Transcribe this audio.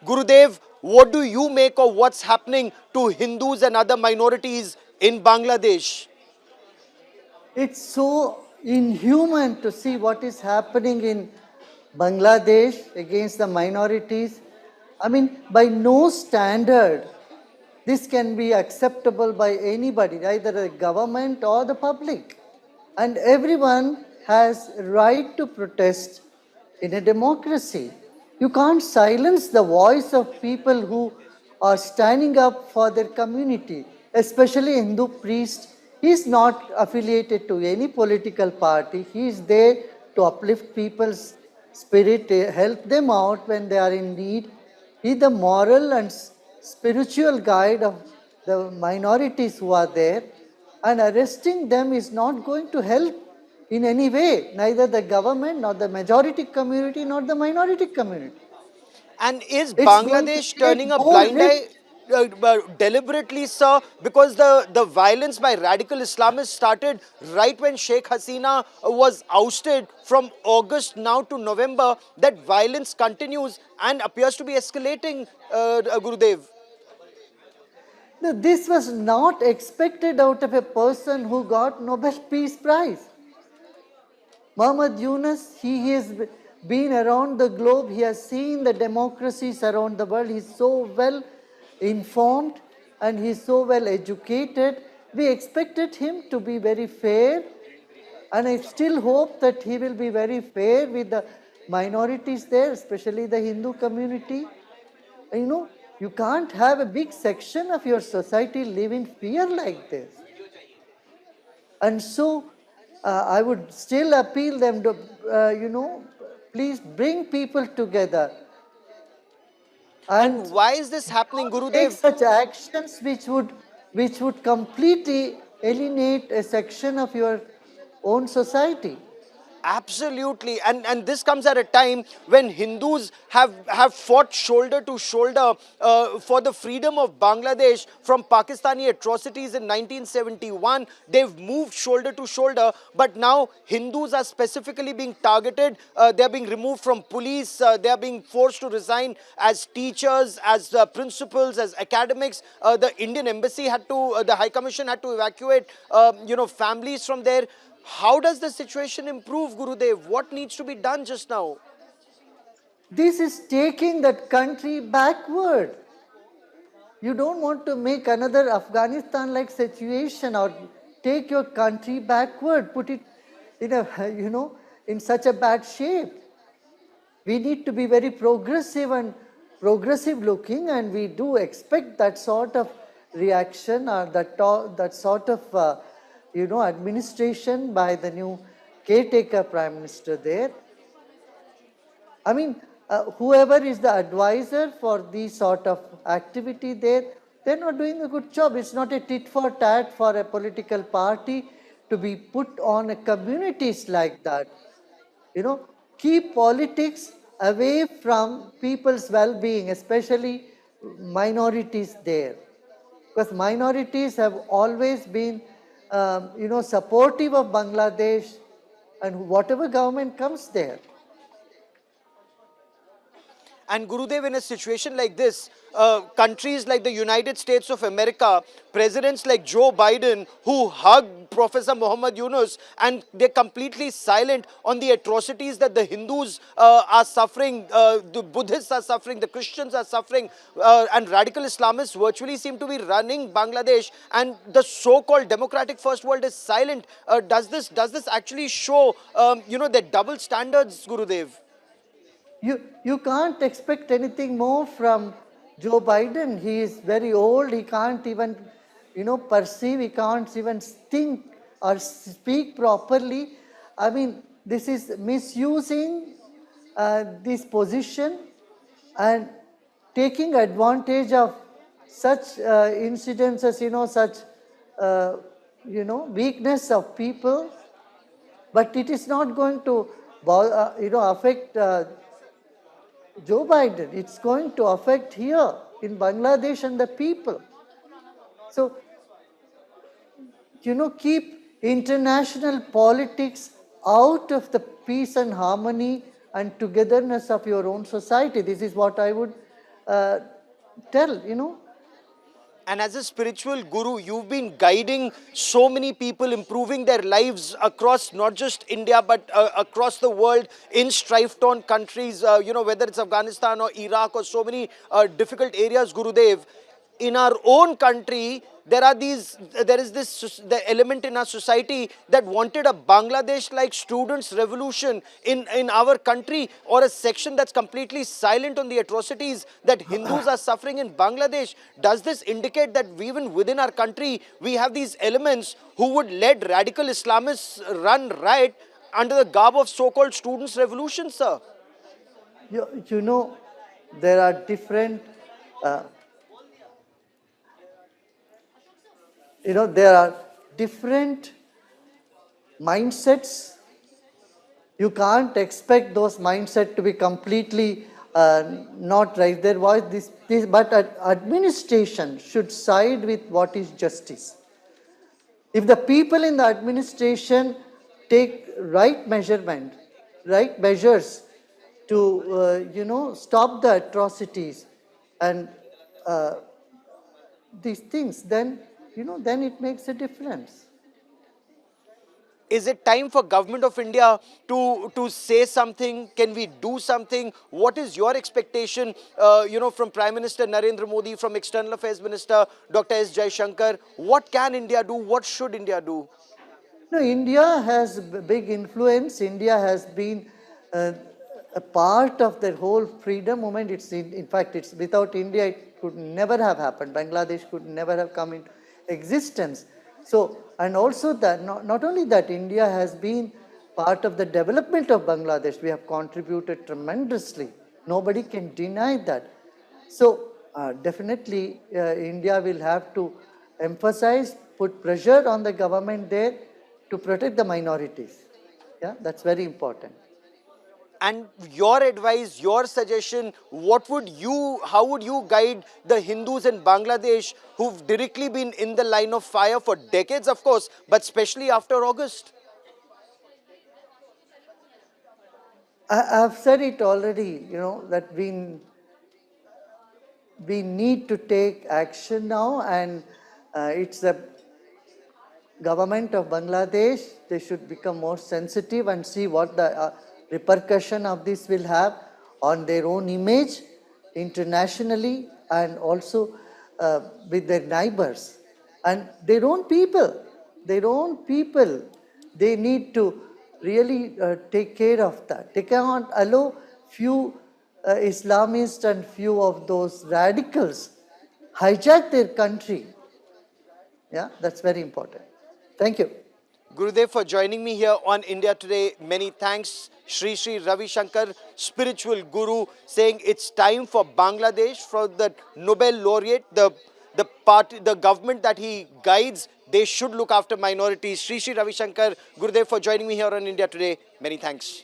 Gurudev, what do you make of what's happening to Hindus and other minorities in Bangladesh? It's so inhuman to see what is happening in Bangladesh against the minorities. I mean, by no standard, this can be acceptable by anybody, either the government or the public. And everyone has right to protest in a democracy. You can't silence the voice of people who are standing up for their community, especially Hindu priest. He is not affiliated to any political party. He is there to uplift people's spirit, help them out when they are in need. He is the moral and spiritual guide of the minorities who are there, and arresting them is not going to help in any way, neither the government, nor the majority community, nor the minority community. And is It's going to Bangladesh create turning a more blind risk. eye deliberately, sir? Because the violence by radical Islamists started right when Sheikh Hasina was ousted from August now to November. That violence continues and appears to be escalating, Gurudev. This was not expected out of a person who got Nobel Peace Prize. Muhammad Yunus, he has been around the globe. He has seen the democracies around the world. He's so well informed and he's so well educated. We expected him to be very fair, and I still hope that he will be very fair with the minorities there, especially the Hindu community. You know, you can't have a big section of your society live in fear like this. And so I would still appeal them to, please bring people together And and why is this happening, take Gurudev? such actions which would completely alienate a section of your own society. Absolutely, and this comes at a time when Hindus have fought shoulder to shoulder for the freedom of Bangladesh from Pakistani atrocities in 1971. They've moved shoulder to shoulder, but now Hindus are specifically being targeted. They're being removed from police. They're being forced to resign as teachers, as principals, as academics. The Indian embassy had to, the High Commission had to evacuate, families from there. How does the situation improve, Gurudev? What needs to be done just now? This is taking that country backward. You don't want to make another Afghanistan like situation or take your country backward, put it in a, in such a bad shape. We need to be very progressive and progressive looking, and we do expect that sort of reaction or that sort of administration by the new caretaker prime minister there. I mean, whoever is the advisor for these sort of activity there, they're not doing a good job. It's not a tit for tat for a political party to be put on a communities like that. Keep politics away from people's well-being, especially minorities there. Because minorities have always been, supportive of Bangladesh and whatever government comes there. And Gurudev, in a situation like this, countries like the United States of America, presidents like Joe Biden, who hug Professor Muhammad Yunus, and they're completely silent on the atrocities that the Hindus are suffering, the Buddhists are suffering, the Christians are suffering, and radical Islamists virtually seem to be running Bangladesh, and the so-called democratic first world is silent. Does this actually show, their double standards, Gurudev? You can't expect anything more from Joe Biden. He is very old. He can't even, perceive. He can't even think or speak properly. I mean, this is misusing this position and taking advantage of such incidences, such, weakness of people. But it is not going to, affect Joe Biden. It's going to affect here in Bangladesh and the people. So, keep international politics out of the peace and harmony and togetherness of your own society. This is what I would uh, tell. And as a spiritual guru, you've been guiding so many people, improving their lives across not just India, but across the world in strife-torn countries, whether it's Afghanistan or Iraq or so many difficult areas, Gurudev. In our own country, there is this the element in our society that wanted a Bangladesh like students revolution in our country, or a section that's completely silent on the atrocities that Hindus are suffering in Bangladesh. Does this indicate that even within our country we have these elements who would let radical Islamists run riot under the garb of so-called students revolution, sir? You know, there are different, uh, there are different mindsets. You can't expect those mindsets to be completely not right. There was but administration should side with what is justice. If the people in the administration take right measures to, stop the atrocities and uh, these things, then it makes a difference. Is it time for government of India to say something? Can we do something? What is your expectation, from Prime Minister Narendra Modi, from External Affairs Minister Dr. S. Jaishankar? What can India do? What should India do? No, India has big influence. India has been uh, a part of the whole freedom movement. In fact, it's without India, it could never have happened. Bangladesh could never have come into existence. So, and also that not only that, India has been part of the development of Bangladesh. We have contributed tremendously. Nobody can deny that. So definitely India will have to emphasize, put pressure on the government there to protect the minorities. Yeah, that's very important. And your advice, your suggestion, how would you guide the Hindus in Bangladesh who've directly been in the line of fire for decades, of course, but especially after August? I've said it already, that we need to take action now, and it's the government of Bangladesh. They should become more sensitive and see what the repercussion of this will have on their own image internationally, and also with their neighbors and their own people. Their own people, they need to really take care of that. They cannot allow few Islamists and few of those radicals hijack their country. Yeah, that's very important. Thank you. Gurudev, for joining me here on India Today. Many thanks. Sri Sri Ravi Shankar, spiritual guru, saying it's time for Bangladesh, for the Nobel laureate, the party, the government that he guides, they should look after minorities. Sri Sri Ravi Shankar, Gurudev, for joining me here on India Today. Many thanks.